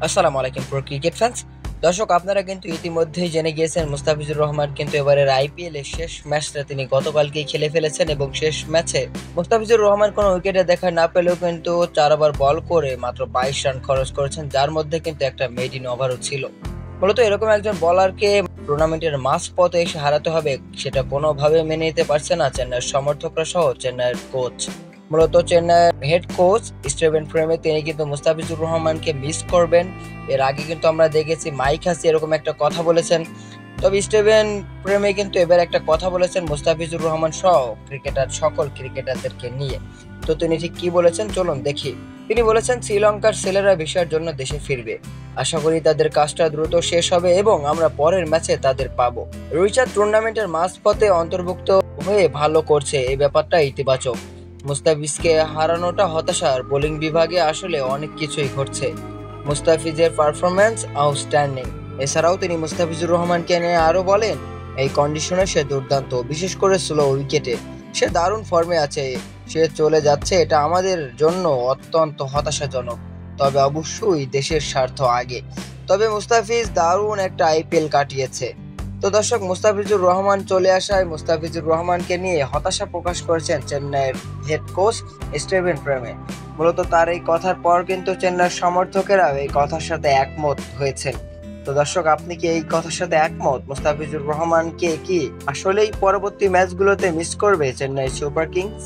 আসসালামু আলাইকুম pro cricket fans. দর্শক, আপনারা কিন্তু ইতিমধ্যেই জেনে গিয়েছেন মুস্তাফিজুর রহমান কিন্তু এবারের আইপিএল এর শেষ ম্যাচটা তিনি গতকালকেই খেলে ফেলেছেন এবং শেষ ম্যাচে মুস্তাফিজুর রহমান কোনো উইকেটে দেখা না পেলেও কিন্তু 4 ওভার বল করে মাত্র 22 রান খরচ করেছেন, যার মধ্যে কিন্তু একটা মেডিন ওভারও ছিল। মূলত এরকম একজন বোলারকে টুর্নামেন্টের মাঝ পথে এসে হারাতে হবে, সেটা কোনোভাবে মেনে নিতে পারছে না চেন্নাইয়ের সমর্থকরা সহ চেন্নাইয়ের কোচ। মূলত চেন্নাইয়ের হেড কোচ স্টিভেন ফ্রেমে তিনি কিন্তু মুস্তাফিজুর রহমানকে মিস করবেন। এর আগে কিন্তু আমরা দেখেছি মাইক হাসি এরকম একটা কথা বলেছেন। তবে স্টিভেন ফ্রেমে কিন্তু এবার একটা কথা বলেছেন মুস্তাফিজুর রহমান সহ সকল ক্রিকেটারদেরকে নিয়ে। তো তিনি ঠিক কি বলেছেন চলুন দেখি। তিনি বলেছেন শ্রীলঙ্কার ছেলেরা ভিসার জন্য দেশে ফিরবে, আশা করি তাদের কাজটা দ্রুত শেষ হবে এবং আমরা পরের ম্যাচে তাদের পাবো। রুইচাঁদ টুর্নামেন্টের মাঝপথে অন্তর্ভুক্ত হয়ে ভালো করছে, এই ব্যাপারটা ইতিবাচক। মুস্তাফিজকে হারানোটা হতাশার, বোলিং বিভাগে আসলে অনেক কিছুই ঘটছে। মুস্তাফিজের পারফরম্যান্স আউটস্ট্যান্ডিং। এছাড়াও তিনি মুস্তাফিজুর রহমানকে নিয়ে আরো বলেন, এই কন্ডিশনে সে দুর্দান্ত, বিশেষ করে স্লো উইকেটে সে দারুণ ফর্মে আছে। সে চলে যাচ্ছে, এটা আমাদের জন্য অত্যন্ত হতাশাজনক, তবে অবশ্যই দেশের স্বার্থ আগে। তবে মুস্তাফিজ দারুণ একটা আইপিএল কাটিয়েছে। তো দর্শক, মুস্তাফিজুর রহমান চলে আসায় মুস্তাফিজুর রহমানকে নিয়ে হতাশা প্রকাশ করেছেন চেন্নাইয়ের হেড কোচ স্টিভেন ফ্রেমে। মূলত তার এই কথার পর কিন্তু চেন্নাইয়ের সমর্থকেরা এই কথার সাথে একমত হয়েছেন। তো দর্শক, আপনি কি এই কথার সাথে একমত? মুস্তাফিজুর রহমানকে কি আসলেই পরবর্তী ম্যাচগুলোতে মিস করবে চেন্নাই সুপার কিংস?